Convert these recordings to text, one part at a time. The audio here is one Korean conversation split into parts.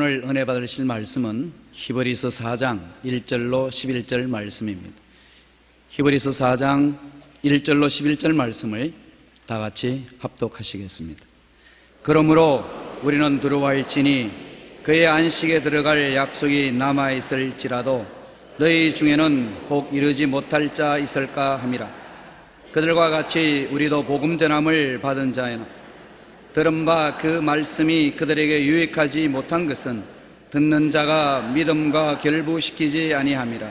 오늘 은혜 받으실 말씀은 히브리서 4장 1절로 11절 말씀입니다. 히브리서 4장 1절로 11절 말씀을 다 같이 합독하시겠습니다. 그러므로 우리는 두려워할지니 그의 안식에 들어갈 약속이 남아있을지라도 너희 중에는 혹 이르지 못할 자 있을까 함이라. 그들과 같이 우리도 복음 전함을 받은 자에는 들은 바 그 말씀이 그들에게 유익하지 못한 것은 듣는 자가 믿음과 결부시키지 아니함이라.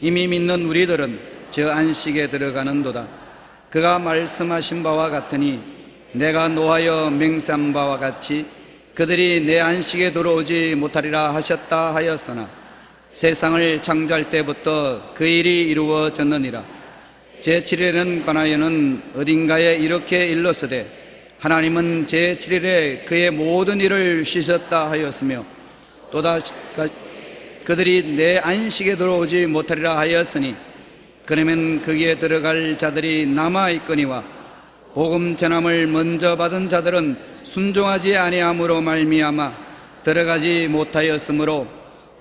이미 믿는 우리들은 저 안식에 들어가는도다. 그가 말씀하신 바와 같으니 내가 노하여 맹세한 바와 같이 그들이 내 안식에 들어오지 못하리라 하셨다 하였으나 세상을 창조할 때부터 그 일이 이루어졌느니라. 제7일에는 관하여는 어딘가에 이렇게 일렀으되 하나님은 제7일에 그의 모든 일을 쉬셨다 하였으며 또다시 그들이 내 안식에 들어오지 못하리라 하였으니 그러면 거기에 들어갈 자들이 남아있거니와 복음 전함을 먼저 받은 자들은 순종하지 아니함으로 말미암아 들어가지 못하였으므로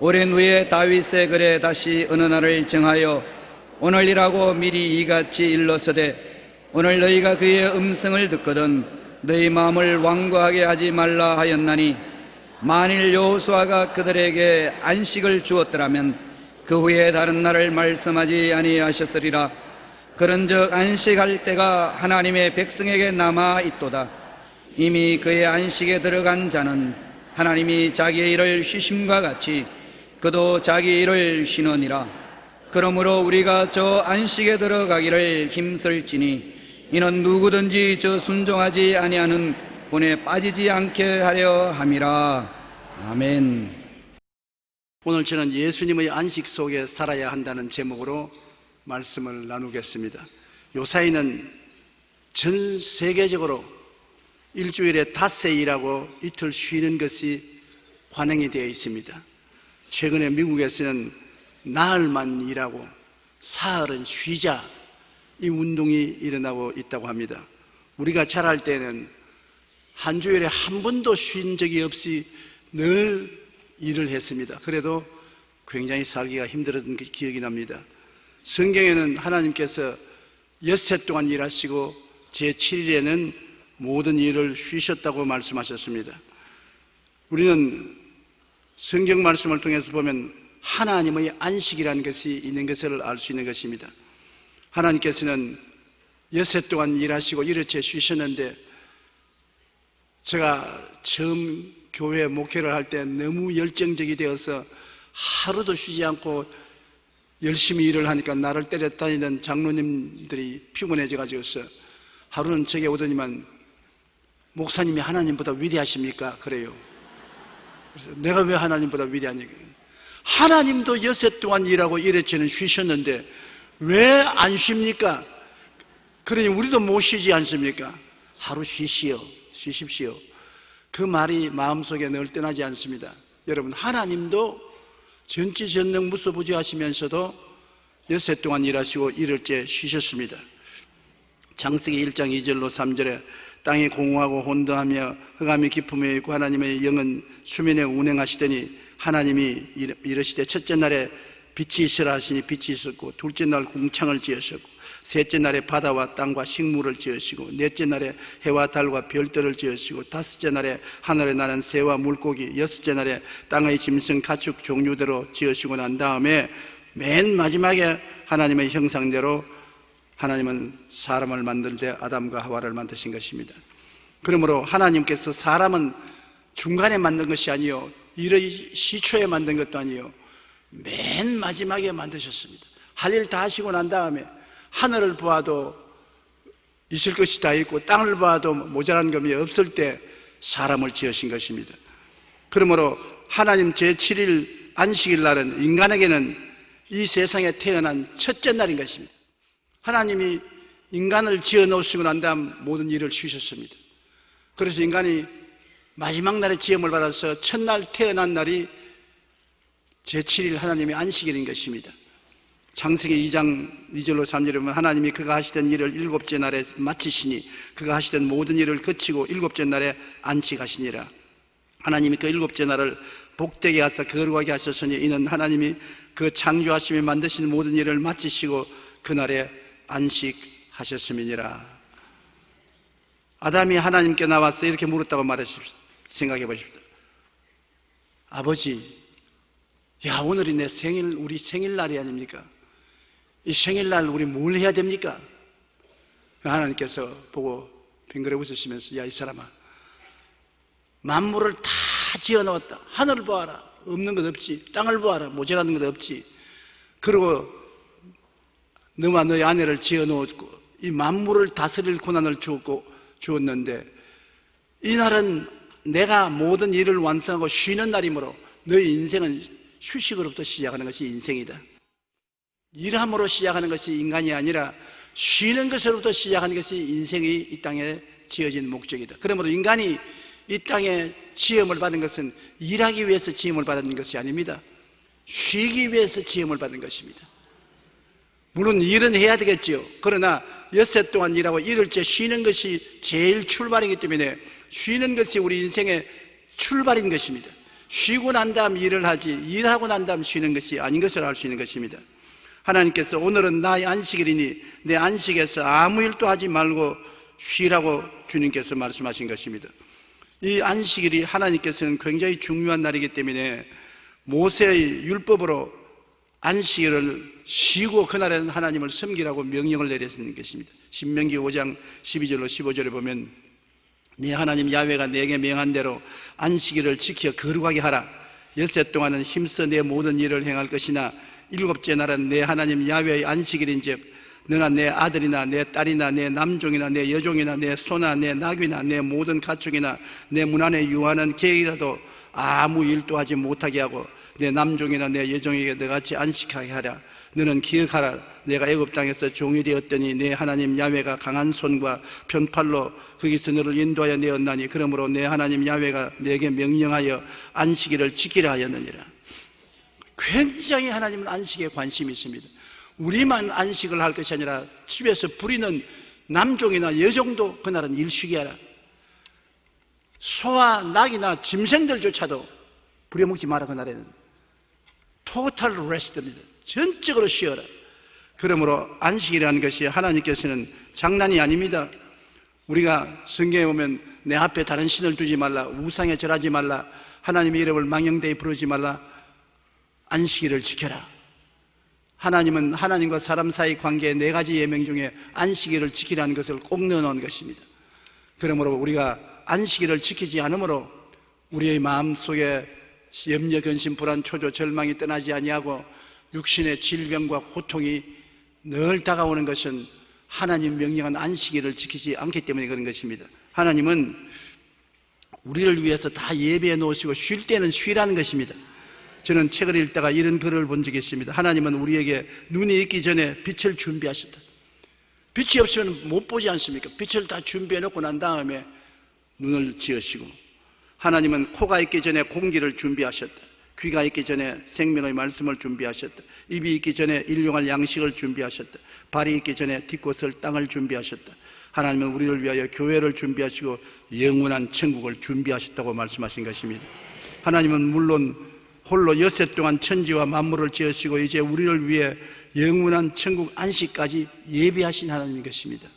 오랜 후에 다윗의 글에 다시 어느 날을 정하여 오늘이라고 미리 이같이 일렀으되 오늘 너희가 그의 음성을 듣거든 너희 마음을 완고하게 하지 말라 하였나니 만일 여호수아가 그들에게 안식을 주었더라면 그 후에 다른 날을 말씀하지 아니하셨으리라. 그런즉 안식할 때가 하나님의 백성에게 남아있도다. 이미 그의 안식에 들어간 자는 하나님이 자기의 일을 쉬심과 같이 그도 자기 일을 쉬느니라. 그러므로 우리가 저 안식에 들어가기를 힘쓸지니 이는 누구든지 저 순종하지 아니하는 본에 빠지지 않게 하려 함이라. 아멘. 오늘 저는 예수님의 안식 속에 살아야 한다는 제목으로 말씀을 나누겠습니다. 요사이는 전 세계적으로 일주일에 닷새 일하고 이틀 쉬는 것이 관행이 되어 있습니다. 최근에 미국에서는 나흘만 일하고 사흘은 쉬자, 이 운동이 일어나고 있다고 합니다. 우리가 자랄 때는 한 주일에 한 번도 쉰 적이 없이 늘 일을 했습니다. 그래도 굉장히 살기가 힘들었던 기억이 납니다. 성경에는 하나님께서 엿새 동안 일하시고 제7일에는 모든 일을 쉬셨다고 말씀하셨습니다. 우리는 성경 말씀을 통해서 보면 하나님의 안식이라는 것이 있는 것을 알 수 있는 것입니다. 하나님께서는 엿새 동안 일하시고 일요일에 쉬셨는데 제가 처음 교회 목회를 할 때 너무 열정적이 되어서 하루도 쉬지 않고 열심히 일을 하니까 나를 때려 다니던 장로님들이 피곤해져가지고 하루는 저게 오더니만 목사님이 하나님보다 위대하십니까? 그래요. 그래서 내가 왜 하나님보다 위대하니까? 하나님도 엿새 동안 일하고 일요일에는 쉬셨는데 왜 안 쉽니까? 그러니 우리도 못 쉬지 않습니까? 하루 쉬십시오. 그 말이 마음속에 늘 떠나지 않습니다. 여러분, 하나님도 전지전능 무소부지하시면서도 엿새 동안 일하시고 일요일째 쉬셨습니다. 창세기 1장 2절로 3절에 땅이 공허하고 혼돈하며 흑암이 깊음에 있고 하나님의 영은 수면에 운행하시더니 하나님이 이르시되 첫째 날에 빛이 있으라 하시니 빛이 있었고 둘째 날 궁창을 지으셨고 셋째 날에 바다와 땅과 식물을 지으시고 넷째 날에 해와 달과 별들을 지으시고 다섯째 날에 하늘에 나는 새와 물고기 여섯째 날에 땅의 짐승 가축 종류대로 지으시고 난 다음에 맨 마지막에 하나님의 형상대로 하나님은 사람을 만들 때 아담과 하와를 만드신 것입니다. 그러므로 하나님께서 사람은 중간에 만든 것이 아니요 일의 시초에 만든 것도 아니요 맨 마지막에 만드셨습니다. 할 일 다 하시고 난 다음에 하늘을 보아도 있을 것이 다 있고 땅을 보아도 모자란 것이 없을 때 사람을 지으신 것입니다. 그러므로 하나님 제7일 안식일 날은 인간에게는 이 세상에 태어난 첫째 날인 것입니다. 하나님이 인간을 지어 놓으시고 난 다음 모든 일을 쉬셨습니다. 그래서 인간이 마지막 날에 지음을 받아서 첫날 태어난 날이 제7일 하나님의 안식일인 것입니다. 창세기 2장 2절로 3절에 보면 하나님이 그가 하시던 일을 일곱째 날에 마치시니 그가 하시던 모든 일을 그치고 일곱째 날에 안식하시니라. 하나님이 그 일곱째 날을 복되게 하사 거룩하게 하셨으니 이는 하나님이 그 창조하심이 만드신 모든 일을 마치시고 그날에 안식하셨음이니라. 아담이 하나님께 나와서 이렇게 물었다고 말하십시오. 생각해 보십시오. 아버지, 야, 오늘이 내 생일, 우리 생일날이 아닙니까? 이 생일날 우리 뭘 해야 됩니까? 하나님께서 보고 빙그레 웃으시면서, 야, 이 사람아, 만물을 다 지어 놓았다. 하늘을 보아라. 없는 것 없지. 땅을 보아라. 모자라는 것 없지. 그리고 너와 너의 아내를 지어 놓았고 이 만물을 다스릴 고난을 주었는데 이 날은 내가 모든 일을 완성하고 쉬는 날이므로 너의 인생은 휴식으로부터 시작하는 것이 인생이다. 일함으로 시작하는 것이 인간이 아니라 쉬는 것으로부터 시작하는 것이 인생이 이 땅에 지어진 목적이다. 그러므로 인간이 이 땅에 지음을 받은 것은 일하기 위해서 지음을 받은 것이 아닙니다. 쉬기 위해서 지음을 받은 것입니다. 물론 일은 해야 되겠지요. 그러나 엿새 동안 일하고 이틀째 쉬는 것이 제일 출발이기 때문에 쉬는 것이 우리 인생의 출발인 것입니다. 쉬고 난 다음 일을 하지 일하고 난 다음 쉬는 것이 아닌 것을 알 수 있는 것입니다. 하나님께서 오늘은 나의 안식일이니 내 안식에서 아무 일도 하지 말고 쉬라고 주님께서 말씀하신 것입니다. 이 안식일이 하나님께서는 굉장히 중요한 날이기 때문에 모세의 율법으로 안식일을 쉬고 그날에는 하나님을 섬기라고 명령을 내렸는 것입니다. 신명기 5장 12절로 15절에 보면 네 하나님 야훼가 내게 명한 대로 안식일을 지켜 거룩하게 하라. 엿새 동안은 힘써 내 모든 일을 행할 것이나 일곱째 날은 내 하나님 야훼의 안식일인즉 너나 내 아들이나 내 딸이나 내 남종이나 내 여종이나 내 소나 내 나귀나 내 모든 가축이나 내 문 안에 유하는 개이라도 아무 일도 하지 못하게 하고 내 남종이나 내 여종에게 너같이 안식하게 하라. 너는 기억하라. 내가 애굽 땅에서 종이 되었더니 내 하나님 야훼가 강한 손과 편팔로 거기서 너를 인도하여 내었나니 그러므로 내 하나님 야훼가 내게 명령하여 안식일을 지키라 하였느니라. 굉장히 하나님은 안식에 관심이 있습니다. 우리만 안식을 할 것이 아니라 집에서 부리는 남종이나 여종도 그날은 일쉬게 하라. 소와 낙이나 짐승들조차도 부려먹지 마라. 그날에는 토탈 레스트입니다. 전적으로 쉬어라. 그러므로 안식이라는 것이 하나님께서는 장난이 아닙니다. 우리가 성경에 보면 내 앞에 다른 신을 두지 말라, 우상에 절하지 말라, 하나님의 이름을 망령되이 부르지 말라, 안식일을 지켜라. 하나님은 하나님과 사람 사이 관계의 네 가지 예명 중에 안식일을 지키라는 것을 꼭 넣어놓은 것입니다. 그러므로 우리가 안식일을 지키지 않으므로 우리의 마음속에 염려, 근심, 불안, 초조, 절망이 떠나지 아니하고 육신의 질병과 고통이 늘 다가오는 것은 하나님 명령한 안식일을 지키지 않기 때문에 그런 것입니다. 하나님은 우리를 위해서 다 예배해 놓으시고 쉴 때는 쉬라는 것입니다. 저는 책을 읽다가 이런 글을 본 적이 있습니다. 하나님은 우리에게 눈이 있기 전에 빛을 준비하셨다. 빛이 없으면 못 보지 않습니까? 빛을 다 준비해 놓고 난 다음에 눈을 지으시고, 하나님은 코가 있기 전에 공기를 준비하셨다. 귀가 있기 전에 생명의 말씀을 준비하셨다. 입이 있기 전에 일용할 양식을 준비하셨다. 발이 있기 전에 뒷곳을 땅을 준비하셨다. 하나님은 우리를 위하여 교회를 준비하시고 영원한 천국을 준비하셨다고 말씀하신 것입니다. 하나님은 물론 홀로 엿새 동안 천지와 만물을 지으시고 이제 우리를 위해 영원한 천국 안식까지 예비하신 하나님인 것입니다.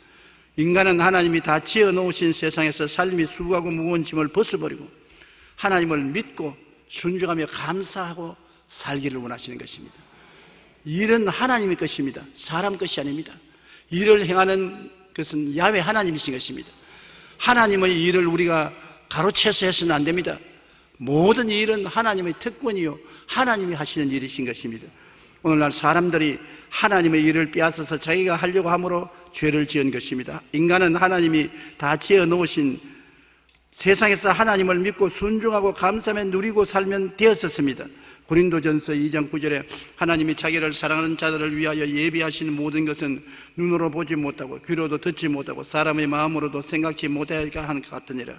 인간은 하나님이 다 지어놓으신 세상에서 삶이 수고하고 무거운 짐을 벗어버리고 하나님을 믿고 순종하며 감사하고 살기를 원하시는 것입니다. 일은 하나님의 것입니다. 사람 것이 아닙니다. 일을 행하는 것은 야훼 하나님이신 것입니다. 하나님의 일을 우리가 가로채서 해서는 안 됩니다. 모든 일은 하나님의 특권이요 하나님이 하시는 일이신 것입니다. 오늘날 사람들이 하나님의 일을 빼앗아서 자기가 하려고 함으로 죄를 지은 것입니다. 인간은 하나님이 다 지어놓으신 세상에서 하나님을 믿고 순종하고 감사하며 누리고 살면 되었었습니다. 고린도전서 2장 9절에 하나님이 자기를 사랑하는 자들을 위하여 예비하시는 모든 것은 눈으로 보지 못하고 귀로도 듣지 못하고 사람의 마음으로도 생각지 못하게 하는 것 같으니라.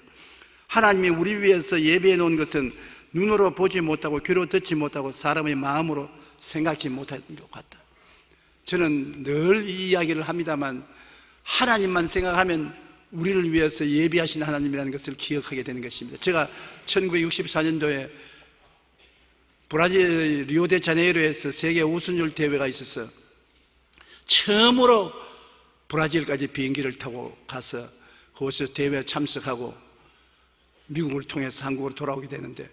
하나님이 우리 위해서 예비해 놓은 것은 눈으로 보지 못하고 귀로 듣지 못하고 사람의 마음으로 생각지 못하는 것 같다. 저는 늘 이 이야기를 합니다만 하나님만 생각하면 우리를 위해서 예비하신 하나님이라는 것을 기억하게 되는 것입니다. 제가 1964년도에 브라질 리오데자네이루에서 세계 우승률 대회가 있었어. 처음으로 브라질까지 비행기를 타고 가서 그곳에서 대회에 참석하고 미국을 통해서 한국으로 돌아오게 되는데,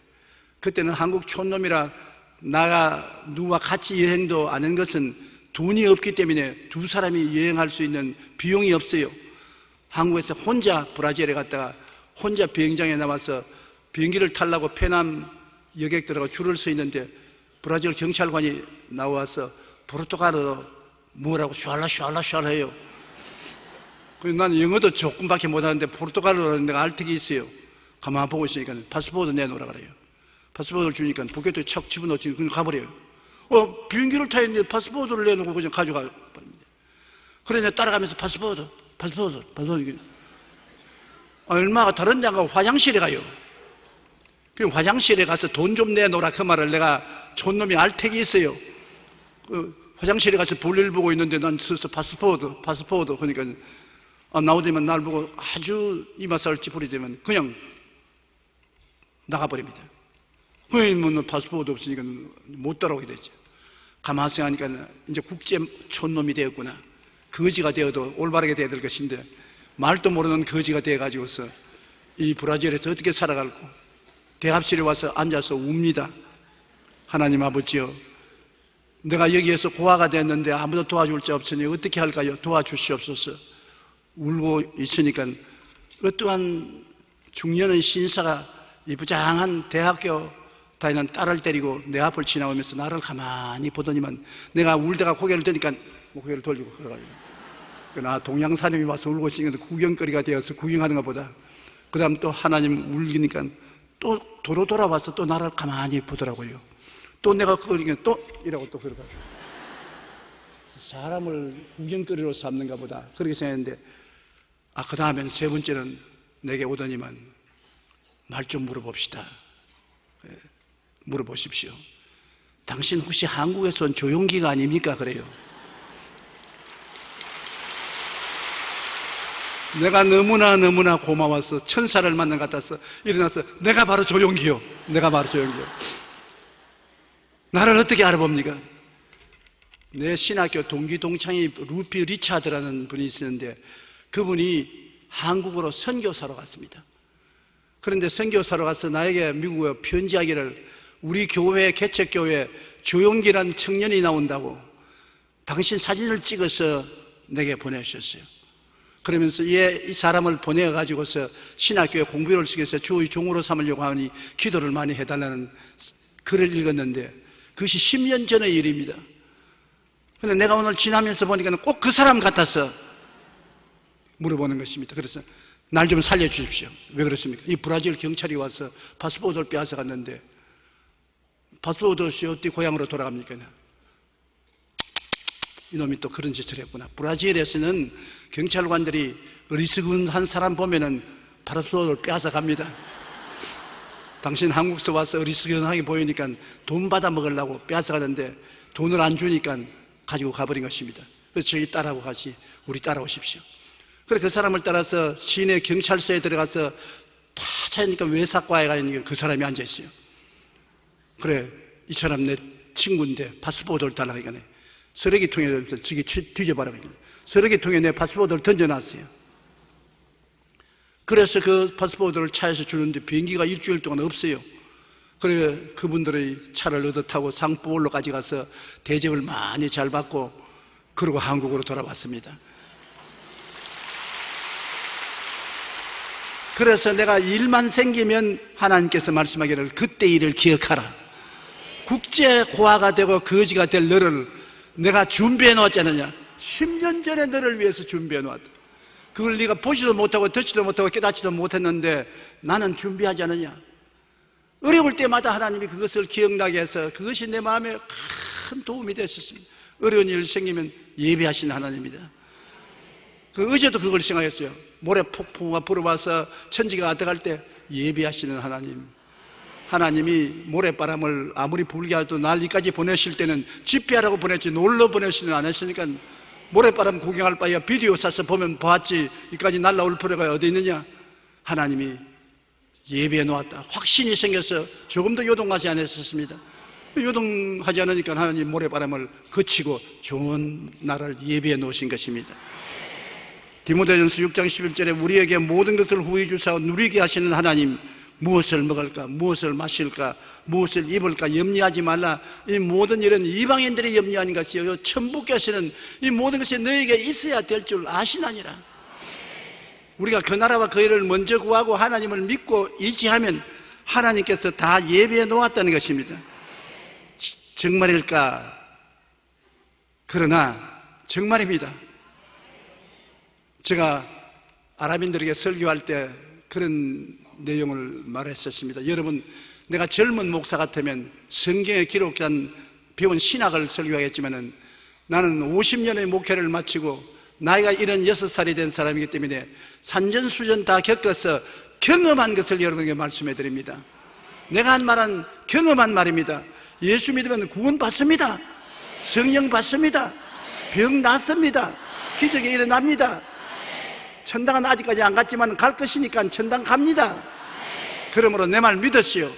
그때는 한국 촌놈이라 나가 누구와 같이 여행도 안 한 것은 돈이 없기 때문에 두 사람이 여행할 수 있는 비용이 없어요. 한국에서 혼자 브라질에 갔다가 혼자 비행장에 나와서 비행기를 타려고 페남 여객 들어가 줄을 서 있는데 브라질 경찰관이 나와서 포르투갈어로 뭐라고 슈알라 해요. 그래서 나는 영어도 조금밖에 못하는데 포르투갈어로 내가 알턱이 있어요. 가만 보고 있으니까 파스포르트 내놓으라 그래요. 파스포르트를 주니까 포켓에 척 집어넣지 그냥 가버려요. 비행기를 타야 되는데 파스포르트를 내놓고 그냥 가져가 버립니다. 그래서 따라가면서 파스포르트 얼마가 다른 데 안 가고 화장실에 가요. 그 화장실에 가서 돈 좀 내놓으라 그 말을 내가 촌놈이 알택이 있어요. 화장실에 가서 볼일 보고 있는데 난 서서 파스포르트 그러니까 나오더니만 날 보고 아주 이마살 찌푸리되면 그냥 나가버립니다. 그러면 파스포르트 없으니까 못 따라오게 되죠. 가만히 생각하니까 이제 국제 촌놈이 되었구나. 거지가 되어도 올바르게 되어야 될 것인데 말도 모르는 거지가 되어가지고서 이 브라질에서 어떻게 살아갈고 대합실에 와서 앉아서 웁니다. 하나님 아버지여, 내가 여기에서 고아가 됐는데 아무도 도와줄 자 없으니 어떻게 할까요? 도와주시옵소서. 울고 있으니까 어떠한 중년의 신사가 이 부장한 대학교 다니는 딸을 데리고 내 앞을 지나오면서 나를 가만히 보더니만 내가 울다가 고개를 드니까 고개를 돌리고 걸어가요. 나 동양사님이 와서 울고 있으니까 구경거리가 되어서 구경하는 것보다 그 다음 또 하나님 울리니까 또 도로 돌아와서 또 나를 가만히 보더라고요. 또 내가 그러니까 또 이라고 또 걸어가죠. 사람을 구경거리로 삼는가 보다 그렇게 생각했는데 그 다음엔 세 번째는 내게 오더니만 말 좀 물어봅시다. 물어보십시오. 당신 혹시 한국에서 온 조용기가 아닙니까? 그래요. 내가 너무나 고마워서 천사를 만난 것 같아서 일어나서 내가 바로 조용기요. 나를 어떻게 알아봅니까? 내 신학교 동기 동창이 루피 리차드라는 분이 있었는데 그분이 한국으로 선교사로 갔습니다. 그런데 선교사로 가서 나에게 미국에 편지하기를 우리 교회 개척교회 조용기란 청년이 나온다고 당신 사진을 찍어서 내게 보내주셨어요. 그러면서 이 사람을 보내가지고서 신학교에 공부를 시켜서 주의 종으로 삼으려고 하니 기도를 많이 해달라는 글을 읽었는데 그것이 10년 전의 일입니다. 그런데 내가 오늘 지나면서 보니까 꼭 그 사람 같아서 물어보는 것입니다. 그래서 날 좀 살려주십시오. 왜 그렇습니까? 이 브라질 경찰이 와서 파스포르트를 빼앗아 갔는데 파스포르트 없이 어떻게 고향으로 돌아갑니까? 이놈이 또 그런 짓을 했구나. 브라질에서는 경찰관들이 어리석은 사람 보면은 파스포르트를 빼앗아 갑니다. 당신 한국에서 와서 어리석은하게 보이니까 돈 받아 먹으려고 빼앗아 가는데 돈을 안 주니까 가지고 가버린 것입니다. 그래서 저희 딸하고 같이 우리 따라오십시오. 그래서 그 사람을 따라서 시내 경찰서에 들어가서 다 찾으니까 외사과에 가 있는 그 사람이 앉아 있어요. 그래, 이 사람 내 친구인데 파스포르트를 달라고 하니까 쓰레기통에 저기 뒤져봐라. 쓰레기통에 내 파스포르트를 던져놨어요. 그래서 그 파스포르트를 차에서 주는데 비행기가 일주일 동안 없어요. 그래 그분들의 차를 얻어 타고 상포울로까지 가서 대접을 많이 잘 받고 그리고 한국으로 돌아왔습니다. 그래서 내가 일만 생기면 하나님께서 말씀하기를 그때 일을 기억하라. 국제 고아가 되고 거지가 될 너를 내가 준비해 놓았지 않느냐. 10년 전에 너를 위해서 준비해 놓았다. 그걸 네가 보지도 못하고 듣지도 못하고 깨닫지도 못했는데 나는 준비하지 않느냐. 어려울 때마다 하나님이 그것을 기억나게 해서 그것이 내 마음에 큰 도움이 됐었습니다. 어려운 일 생기면 예배하시는 하나님입니다. 어제도 그걸 생각했어요. 모래 폭풍우가 불어와서 천지가 어떡할 때 예배하시는 하나님. 하나님이 모래바람을 아무리 불게 해도 날 이까지 보내실 때는 집회하라고 보냈지 놀러 보내시는 안 했으니까 모래바람 구경할 바에 비디오 사서 보면 보았지 이까지 날라올 필요가 어디 있느냐. 하나님이 예배해 놓았다. 확신이 생겨서 조금도 요동하지 않았었습니다. 요동하지 않으니까 하나님 모래바람을 거치고 좋은 날을 예비해 놓으신 것입니다. 디모데전서 6장 11절에 우리에게 모든 것을 후히 주사 누리게 하시는 하나님, 무엇을 먹을까, 무엇을 마실까, 무엇을 입을까 염려하지 말라. 이 모든 일은 이방인들이 염려하는 것이요 천부께서는 이 모든 것이 너에게 있어야 될 줄 아시나니라. 우리가 그 나라와 그 일을 먼저 구하고 하나님을 믿고 의지하면 하나님께서 다 예비해 놓았다는 것입니다. 정말일까? 그러나 정말입니다. 제가 아랍인들에게 설교할 때 그런 내용을 말했었습니다. 여러분, 내가 젊은 목사 같으면 성경에 기록한 배운 신학을 설교하겠지만 나는 50년의 목회를 마치고 나이가 76살이 된 사람이기 때문에 산전수전 다 겪어서 경험한 것을 여러분에게 말씀해 드립니다. 내가 한 말은 경험한 말입니다. 예수 믿으면 구원 받습니다. 성령 받습니다. 병 낫습니다. 기적이 일어납니다. 천당은 아직까지 안 갔지만 갈 것이니까 천당 갑니다. 그러므로 내 말 믿으시오.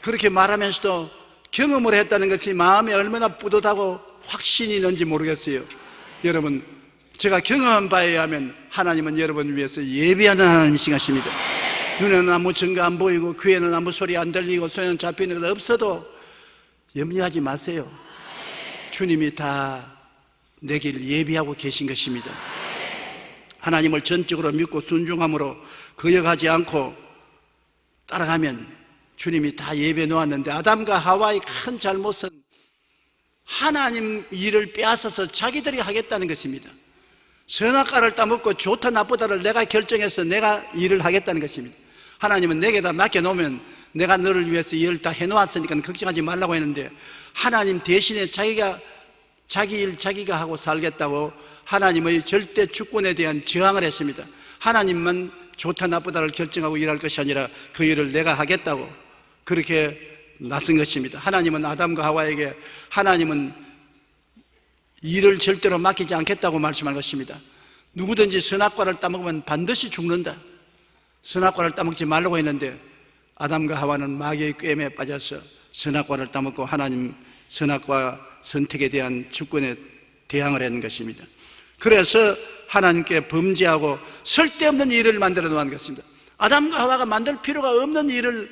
그렇게 말하면서도 경험을 했다는 것이 마음에 얼마나 뿌듯하고 확신이 있는지 모르겠어요. 여러분, 제가 경험한 바에 의하면 하나님은 여러분을 위해서 예비하는 하나님이신 것입니다. 눈에는 아무 증거 안 보이고 귀에는 아무 소리 안 들리고 손에는 잡히는 것 없어도 염려하지 마세요. 주님이 다 내 길 예비하고 계신 것입니다. 하나님을 전적으로 믿고 순종함으로 거역하지 않고 따라가면 주님이 다 예비해 놓았는데, 아담과 하와의 큰 잘못은 하나님 일을 빼앗아서 자기들이 하겠다는 것입니다. 선악과를 따먹고 좋다 나쁘다를 내가 결정해서 내가 일을 하겠다는 것입니다. 하나님은 내게다 맡겨놓으면 내가 너를 위해서 일을 다 해놓았으니까 걱정하지 말라고 했는데, 하나님 대신에 자기 일 자기가 하고 살겠다고 하나님의 절대 주권에 대한 저항을 했습니다. 하나님만 좋다 나쁘다를 결정하고 일할 것이 아니라 그 일을 내가 하겠다고 그렇게 나선 것입니다. 하나님은 아담과 하와에게 하나님은 일을 절대로 맡기지 않겠다고 말씀한 것입니다. 누구든지 선악과를 따먹으면 반드시 죽는다. 선악과를 따먹지 말라고 했는데 아담과 하와는 마귀의 꾀임에 빠져서 선악과를 따먹고 하나님 선악과 선택에 대한 주권에 대항을 했는 것입니다. 그래서 하나님께 범죄하고 쓸데없는 일을 만들어 놓은 것입니다. 아담과 하와가 만들 필요가 없는 일을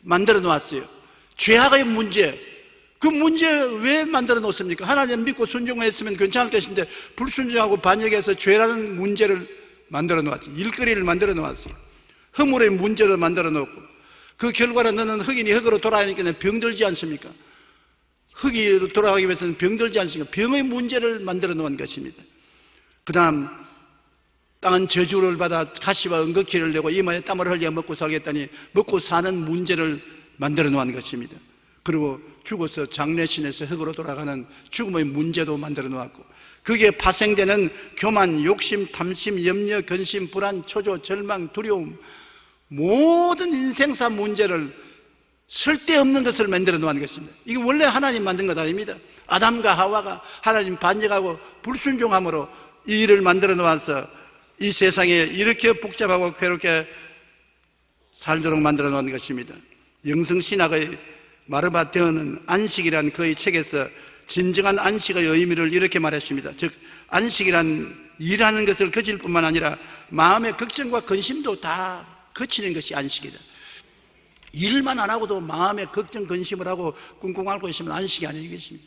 만들어 놓았어요. 죄악의 문제, 그 문제 왜 만들어 놓습니까? 하나님 믿고 순종했으면 괜찮을 것인데 불순종하고 반역해서 죄라는 문제를 만들어 놓았죠. 일거리를 만들어 놓았어요. 허물의 문제를 만들어 놓고 그 결과로 너는 흑인이 흑으로 돌아가니까 병들지 않습니까? 흑이로 돌아가기 위해서는 병들지 않습니까? 병의 문제를 만들어 놓은 것입니다. 그 다음 땅은 저주를 받아 가시와 은거키를 내고 이마에 땀을 흘려 먹고 살겠다니 먹고 사는 문제를 만들어 놓은 것입니다. 그리고 죽어서 장례신에서 흙으로 돌아가는 죽음의 문제도 만들어 놓았고, 거기에 파생되는 교만, 욕심, 탐심, 염려, 근심, 불안, 초조, 절망, 두려움, 모든 인생사 문제를 쓸데없는 것을 만들어 놓은 것입니다. 이게 원래 하나님 만든 것 아닙니다. 아담과 하와가 하나님 반역하고 불순종함으로 이 일을 만들어 놓아서 이 세상에 이렇게 복잡하고 괴롭게 살도록 만들어 놓은 것입니다. 영성신학의 마르바 데어는 안식이란 그의 책에서 진정한 안식의 의미를 이렇게 말했습니다. 즉 안식이란 일하는 것을 그칠 뿐만 아니라 마음의 걱정과 근심도 다 그치는 것이 안식이다. 일만 안 하고도 마음의 걱정, 근심을 하고 꿍꿍 앓고 있으면 안식이 아니겠습니까?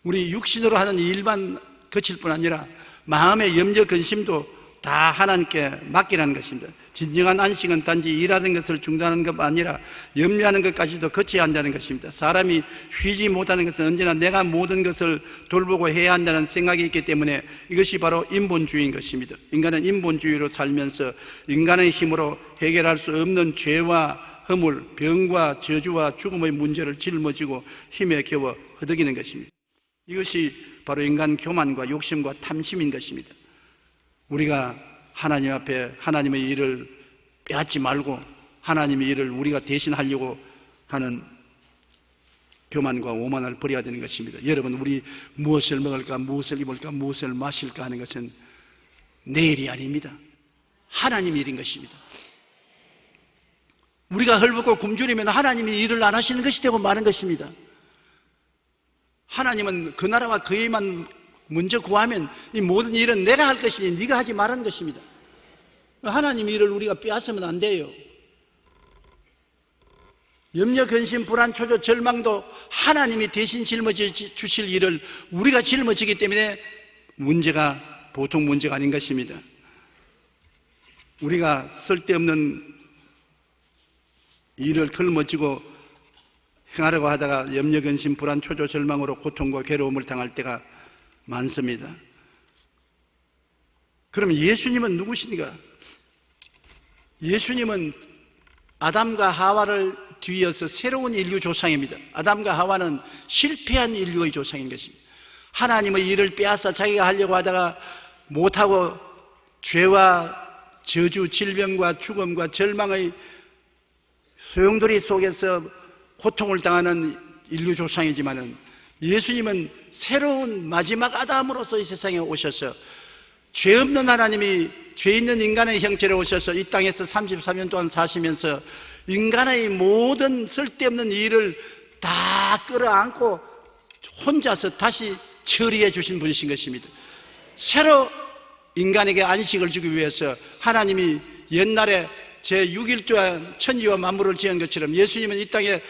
우리 육신으로 하는 일만 그칠 뿐 아니라 마음의 염려, 근심도 다 하나님께 맡기라는 것입니다. 진정한 안식은 단지 일하는 것을 중단하는 것 아니라 염려하는 것까지도 거쳐야 한다는 것입니다. 사람이 쉬지 못하는 것은 언제나 내가 모든 것을 돌보고 해야 한다는 생각이 있기 때문에 이것이 바로 인본주의인 것입니다. 인간은 인본주의로 살면서 인간의 힘으로 해결할 수 없는 죄와 허물, 병과 저주와 죽음의 문제를 짊어지고 힘에 겨워 허덕이는 것입니다. 이것이 바로 인간 교만과 욕심과 탐심인 것입니다. 우리가 하나님 앞에 하나님의 일을 빼앗지 말고 하나님의 일을 우리가 대신 하려고 하는 교만과 오만을 버려야 되는 것입니다. 여러분, 우리 무엇을 먹을까, 무엇을 입을까, 무엇을 마실까 하는 것은 내 일이 아닙니다. 하나님 일인 것입니다. 우리가 헐벗고 굶주리면 하나님이 일을 안 하시는 것이 되고 마는 것입니다. 하나님은 그 나라와 그에만 먼저 구하면 이 모든 일은 내가 할 것이니 네가 하지 말라는 것입니다. 하나님 일을 우리가 빼앗으면 안 돼요. 염려, 근심, 불안, 초조, 절망도 하나님이 대신 짊어주실 일을 우리가 짊어지기 때문에 문제가 보통 문제가 아닌 것입니다. 우리가 쓸데없는 일을 걸머쥐고 행하려고 하다가 염려, 근심, 불안, 초조, 절망으로 고통과 괴로움을 당할 때가 많습니다. 그러면 예수님은 누구십니까? 예수님은 아담과 하와를 뒤이어서 새로운 인류 조상입니다. 아담과 하와는 실패한 인류의 조상인 것입니다. 하나님의 일을 빼앗아 자기가 하려고 하다가 못하고 죄와 저주, 질병과 죽음과 절망의 소용돌이 속에서 고통을 당하는 인류 조상이지만은 예수님은 새로운 마지막 아담으로서 이 세상에 오셔서 죄 없는 하나님이 죄 있는 인간의 형체로 오셔서 이 땅에서 33년 동안 사시면서 인간의 모든 쓸데없는 일을 다 끌어안고 혼자서 다시 처리해 주신 분이신 것입니다. 새로 인간에게 안식을 주기 위해서 하나님이 옛날에 제6일조와 천지와 만물을 지은 것처럼 예수님은 이 땅에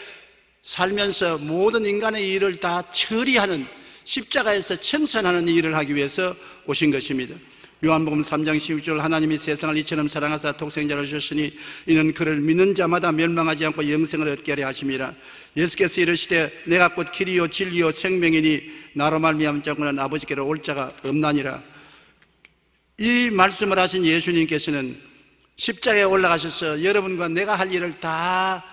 살면서 모든 인간의 일을 다 처리하는, 십자가에서 청산하는 일을 하기 위해서 오신 것입니다. 요한복음 3장 16절 하나님이 세상을 이처럼 사랑하사 독생자를 주셨으니 이는 그를 믿는 자마다 멸망하지 않고 영생을 얻게 하려 하심이라. 예수께서 이르시되 내가 곧 길이요 진리요 생명이니 나로 말미암지 않고는 아버지께로 올 자가 없나니라. 이 말씀을 하신 예수님께서는 십자가에 올라가셔서 여러분과 내가 할 일을 다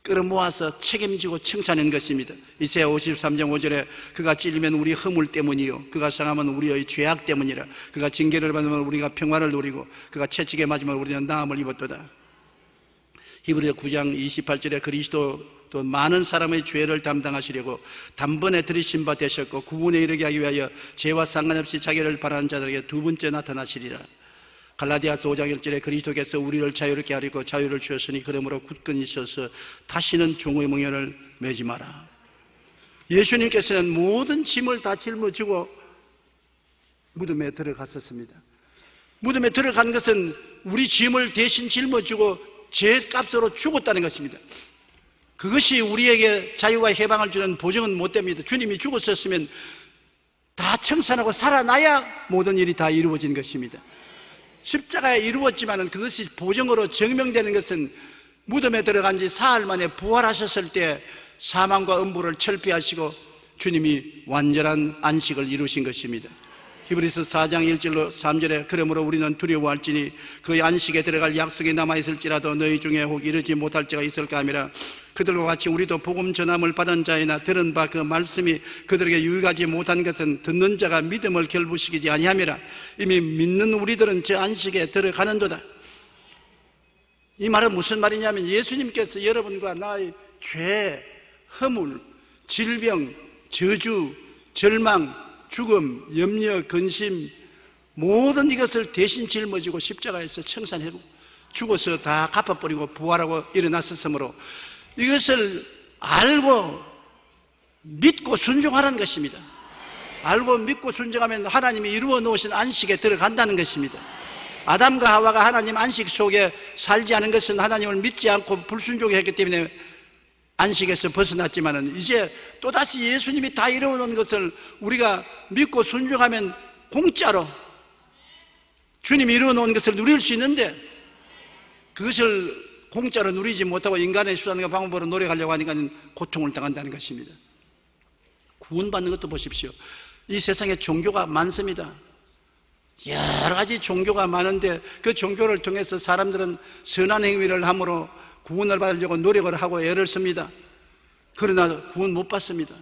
끌어모아서 책임지고 청산한 것입니다. 이사야 53장 5절에 그가 찔리면 우리 허물 때문이요 그가 상하면 우리의 죄악 때문이라. 그가 징계를 받으면 우리가 평화를 누리고 그가 채찍에 맞으면 우리는 나음을 입었도다. 히브리서 9장 28절에 그리스도도 많은 사람의 죄를 담당하시려고 단번에 들이신 바 되셨고 구원에 이르게 하기 위하여 죄와 상관없이 자기를 바라는 자들에게 두 번째 나타나시리라. 갈라디아서 5장 1절에 그리스도께서 우리를 자유롭게 하리고 자유를 주셨으니 그러므로 굳건히 있어서 다시는 종의 멍에를 매지 마라. 예수님께서는 모든 짐을 다 짊어지고 무덤에 들어갔었습니다. 무덤에 들어간 것은 우리 짐을 대신 짊어지고 죄값으로 죽었다는 것입니다. 그것이 우리에게 자유와 해방을 주는 보증은 못 됩니다. 주님이 죽었었으면 다 청산하고 살아나야 모든 일이 다 이루어진 것입니다. 십자가에 이루었지만 그것이 보정으로 증명되는 것은 무덤에 들어간 지 사흘 만에 부활하셨을 때 사망과 음부를 철폐하시고 주님이 완전한 안식을 이루신 것입니다. 히브리서 4장 1절로 3절에 그러므로 우리는 두려워할지니 그의 안식에 들어갈 약속이 남아있을지라도 너희 중에 혹 이르지 못할 자가 있을까 하미라. 그들과 같이 우리도 복음 전함을 받은 자이나 들은 바 그 말씀이 그들에게 유익하지 못한 것은 듣는 자가 믿음을 결부시키지 아니함이라. 이미 믿는 우리들은 저 안식에 들어가는도다. 이 말은 무슨 말이냐면 예수님께서 여러분과 나의 죄, 허물, 질병, 저주, 절망, 죽음, 염려, 근심 모든 이것을 대신 짊어지고 십자가에서 청산하고 죽어서 다 갚아버리고 부활하고 일어났었으므로 이것을 알고 믿고 순종하라는 것입니다. 알고 믿고 순종하면 하나님이 이루어 놓으신 안식에 들어간다는 것입니다. 아담과 하와가 하나님 안식 속에 살지 않은 것은 하나님을 믿지 않고 불순종했기 때문에 안식에서 벗어났지만은 이제 또다시 예수님이 다 이루어 놓은 것을 우리가 믿고 순종하면 공짜로 주님이 이루어 놓은 것을 누릴 수 있는데 그것을 공짜로 누리지 못하고 인간의 수단과 방법으로 노력하려고 하니까 고통을 당한다는 것입니다. 구원받는 것도 보십시오. 이 세상에 종교가 많습니다. 여러 가지 종교가 많은데 그 종교를 통해서 사람들은 선한 행위를 함으로 구원을 받으려고 노력을 하고 애를 씁니다. 그러나 구원 못 받습니다.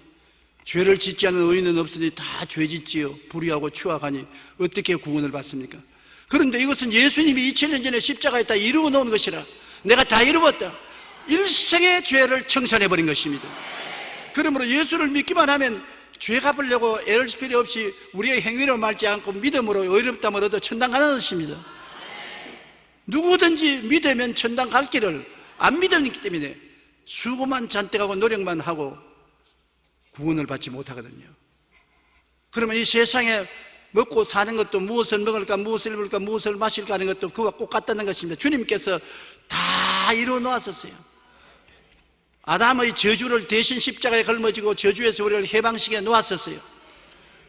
죄를 짓지 않은 의인은 없으니 다 죄짓지요. 불의하고 추악하니 어떻게 구원을 받습니까? 그런데 이것은 예수님이 2000년 전에 십자가에 다 이루어 놓은 것이라 내가 다 이루었다. 일생의 죄를 청산해버린 것입니다. 그러므로 예수를 믿기만 하면 죄 갚으려고 애를 쓸 필요 없이 우리의 행위로 말지 않고 믿음으로 의롭다함을 얻어 천당 가는 것입니다. 누구든지 믿으면 천당 갈 길을 안 믿었기 때문에 수고만 잔뜩 하고 노력만 하고 구원을 받지 못하거든요. 그러면 이 세상에 먹고 사는 것도 무엇을 먹을까, 무엇을 입을까, 무엇을 마실까 하는 것도 그와 꼭 같다는 것입니다. 주님께서 다 이루어 놓았었어요. 아담의 저주를 대신 십자가에 걸머지고 저주에서 우리를 해방시켜 놓았었어요.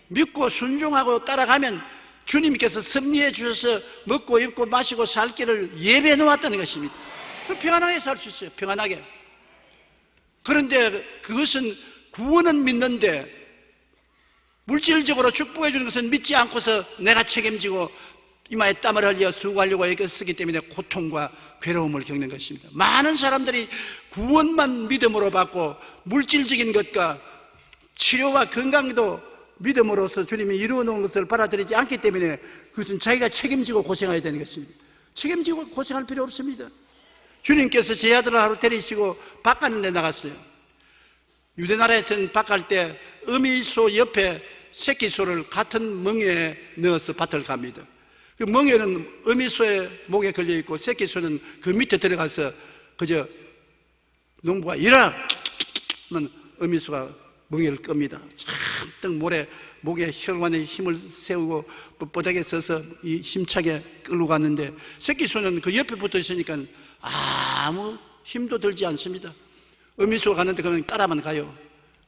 믿고 순종하고 따라가면 주님께서 섭리해 주셔서 먹고 입고 마시고 살 길을 예배해 놓았다는 것입니다. 평안하게 살 수 있어요. 평안하게. 그런데 그것은 구원은 믿는데 물질적으로 축복해 주는 것은 믿지 않고서 내가 책임지고 이마에 땀을 흘려 수고하려고 애써 쓰기 때문에 고통과 괴로움을 겪는 것입니다. 많은 사람들이 구원만 믿음으로 받고 물질적인 것과 치료와 건강도 믿음으로써 주님이 이루어 놓은 것을 받아들이지 않기 때문에 그것은 자기가 책임지고 고생해야 되는 것입니다. 책임지고 고생할 필요 없습니다. 주님께서 제 아들을 하루 데리시고 밭 가는 데 나갔어요. 유대나라에서는 밭 갈 때 어미소 옆에 새끼소를 같은 멍에에 넣어서 밭을 갑니다. 그 멍에는 어미소의 목에 걸려있고 새끼소는 그 밑에 들어가서 그저 농부가 일어나! 하면 어미소가 멍에를 끕니다. 잔뜩 목에 혈관에 힘을 세우고 뻣뻣하게 서서 이 힘차게 끌고 갔는데 새끼소는 그 옆에 붙어 있으니까 아무 힘도 들지 않습니다. 어미소가 가는데 그냥 따라만 가요.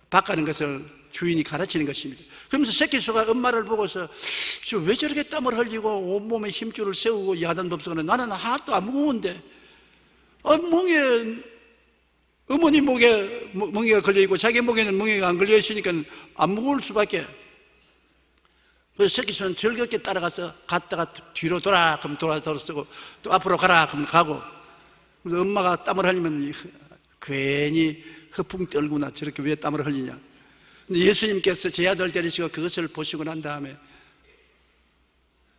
밭 가는 것을 주인이 가르치는 것입니다. 그러면서 새끼소가 엄마를 보고서 왜 저렇게 땀을 흘리고 온몸에 힘줄을 세우고 야단 법석하는 나는 하나도 안 무거운데 어머니 목에 멍에가 걸려있고 자기 목에는 멍에가 안 걸려있으니까 안 무거울 수밖에. 그래서 새끼소는 즐겁게 따라가서 갔다가 뒤로 돌아 그럼 돌아서고 또 앞으로 가라 그럼 가고. 그래서 엄마가 땀을 흘리면 괜히 허풍 떨구나 저렇게 왜 땀을 흘리냐. 근데 예수님께서 제 아들 데리시고 그것을 보시고 난 다음에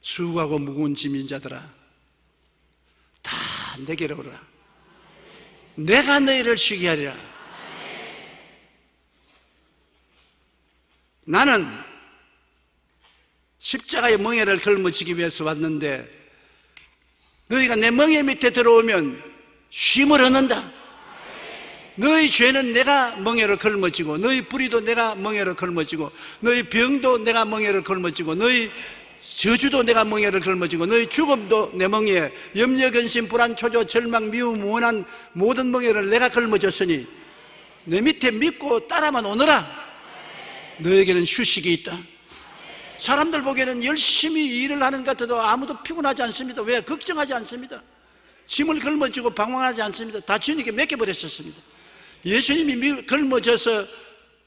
수고하고 무거운 짐인 자들아 다 내게로 오라. 내가 너희를 쉬게 하리라. 나는 십자가의 멍에를 걸머지기 위해서 왔는데 너희가 내 멍에 밑에 들어오면 쉼을 얻는다. 너희 죄는 내가 멍에를 걸머지고 너희 불의도 내가 멍에를 걸머지고 너희 병도 내가 멍에를 걸머지고 너희 저주도 내가 멍에를 걸머지고 너희 죽음도 내 멍에 염려 근심 불안 초조 절망 미움 원한 모든 멍에를 내가 걸머졌으니 내 밑에 믿고 따라만 오너라. 너에게는 휴식이 있다. 사람들 보기에는 열심히 일을 하는 것 같아도 아무도 피곤하지 않습니다. 왜? 걱정하지 않습니다. 짐을 걸머지고 방황하지 않습니다. 다 주님께 맡겨버렸었습니다. 예수님이 걸머져서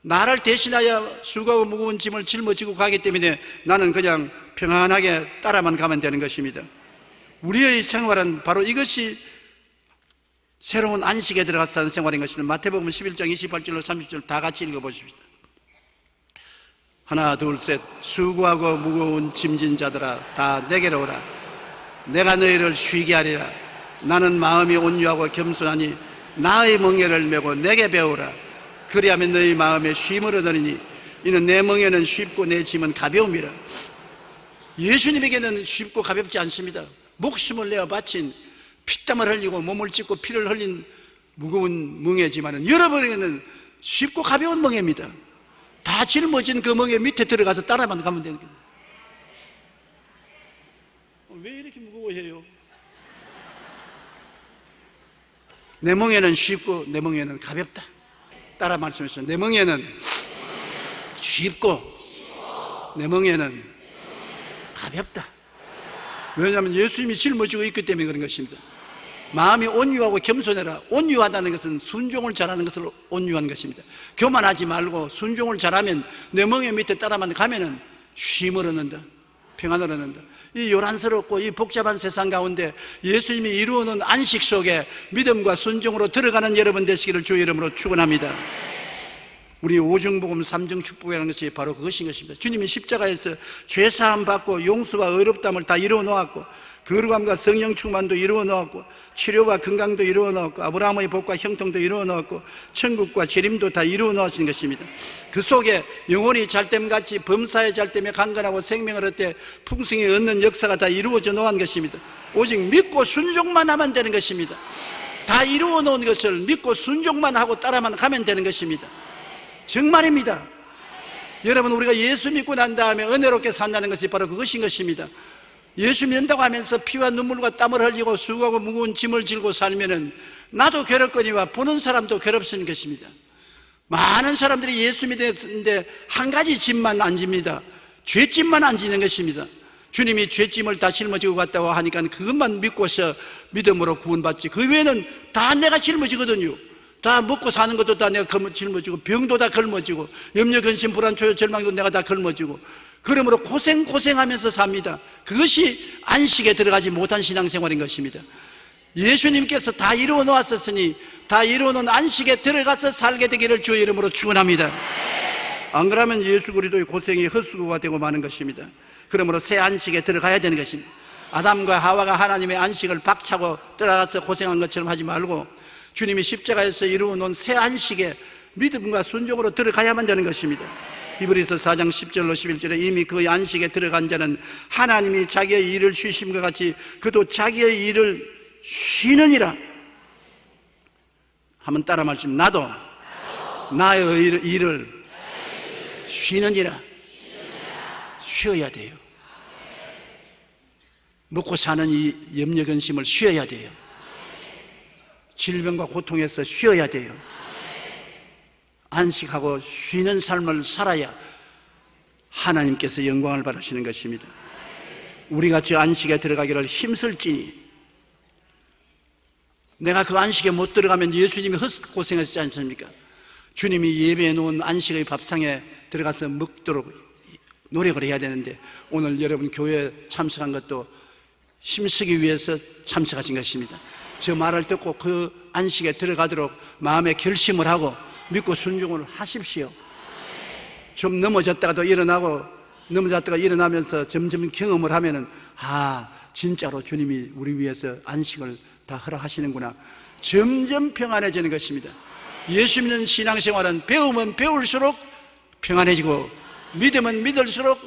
나를 대신하여 수고하고 무거운 짐을 짊어지고 가기 때문에 나는 그냥 평안하게 따라만 가면 되는 것입니다. 우리의 생활은 바로 이것이 새로운 안식에 들어갔다는 생활인 것입니다. 마태복음 11장 28절로 30절 다 같이 읽어보십시다. 하나 둘 셋. 수고하고 무거운 짐진 자들아 다 내게로 오라. 내가 너희를 쉬게 하리라. 나는 마음이 온유하고 겸손하니 나의 멍에를 메고 내게 배우라. 그리하면 너희 마음에 쉼을 얻으리니 이는 내 멍에는 쉽고 내 짐은 가벼움이라. 예수님에게는 쉽고 가볍지 않습니다. 목숨을 내어 바친 피땀을 흘리고 몸을 찢고 피를 흘린 무거운 멍에지만은 여러분에게는 쉽고 가벼운 멍에입니다. 다 짊어진 그 멍에 밑에 들어가서 따라만 가면 되는 거예요. 왜 이렇게 무거워해요? 내 멍에는 쉽고 내 멍에는 가볍다. 따라 말씀하셨어요. 내 멍에는 쉽고 내 멍에는 가볍다. 왜냐하면 예수님이 짊어지고 있기 때문에 그런 것입니다. 마음이 온유하고 겸손해라. 온유하다는 것은 순종을 잘하는 것을 온유한 것입니다. 교만하지 말고 순종을 잘하면 내 멍에 밑에 따라만 가면은 쉼을 얻는다. 평안을 얻는다. 이 요란스럽고 이 복잡한 세상 가운데 예수님이 이루어놓은 안식 속에 믿음과 순종으로 들어가는 여러분 되시기를 주의 이름으로 축원합니다. 우리 오중복음 삼중축복이라는 것이 바로 그것인 것입니다. 주님이 십자가에서 죄사함 받고 용서와 의롭다함을 다 이루어 놓았고 거룩함과 성령 충만도 이루어 놓았고 치료와 건강도 이루어 놓았고 아브라함의 복과 형통도 이루어 놓았고 천국과 재림도 다 이루어 놓으신 것입니다. 그 속에 영혼이 잘됨같이 범사에 잘됨에 강건하고 생명을 얻되 풍성히 얻는 역사가 다 이루어져 놓은 것입니다. 오직 믿고 순종만 하면 되는 것입니다. 다 이루어 놓은 것을 믿고 순종만 하고 따라만 가면 되는 것입니다. 정말입니다. 여러분, 우리가 예수 믿고 난 다음에 은혜롭게 산다는 것이 바로 그것인 것입니다. 예수 믿는다고 하면서 피와 눈물과 땀을 흘리고 수고하고 무거운 짐을 질고 살면은 나도 괴롭거니와 보는 사람도 괴롭습니다 것입니다. 많은 사람들이 예수 믿는데 한 가지 짐만 안 집니다. 죄짐만 안 지는 것입니다. 주님이 죄짐을 다 짊어지고 갔다고 하니까 그것만 믿고서 믿음으로 구원받지, 그 외에는 다 내가 짊어지거든요. 다 먹고 사는 것도 다 내가 짊어지고, 병도 다 짊어지고, 염려, 근심, 불안, 초요, 절망도 내가 다 짊어지고, 그러므로 고생하면서 삽니다. 그것이 안식에 들어가지 못한 신앙생활인 것입니다. 예수님께서 다 이루어 놓았었으니 다 이루어 놓은 안식에 들어가서 살게 되기를 주의 이름으로 축원합니다. 안 그러면 예수 그리스도의 고생이 헛수고가 되고 마는 것입니다. 그러므로 새 안식에 들어가야 되는 것입니다. 아담과 하와가 하나님의 안식을 박차고 들어가서 고생한 것처럼 하지 말고 주님이 십자가에서 이루어 놓은 새 안식에 믿음과 순종으로 들어가야만 되는 것입니다. 히브리서 4장 10절로 11절에 이미 그 안식에 들어간 자는 하나님이 자기의 일을 쉬심과 같이 그도 자기의 일을 쉬느니라. 한번 따라 말씀. 나도 나의 일을 쉬느니라. 쉬어야 돼요. 먹고 사는 이 염려 근심을 쉬어야 돼요. 질병과 고통에서 쉬어야 돼요. 안식하고 쉬는 삶을 살아야 하나님께서 영광을 받으시는 것입니다. 우리가 저 안식에 들어가기를 힘쓸지니, 내가 그 안식에 못 들어가면 예수님이 헛고생하시지 않습니까? 주님이 예배해 놓은 안식의 밥상에 들어가서 먹도록 노력을 해야 되는데, 오늘 여러분 교회에 참석한 것도 힘쓰기 위해서 참석하신 것입니다. 저 말을 듣고 그 안식에 들어가도록 마음의 결심을 하고 믿고 순종을 하십시오. 좀 넘어졌다가도 일어나고, 넘어졌다가 일어나면서 점점 경험을 하면은, 진짜로 주님이 우리 위해서 안식을 다 허락하시는구나. 점점 평안해지는 것입니다. 예수 믿는 신앙생활은 배우면 배울수록 평안해지고, 믿으면 믿을수록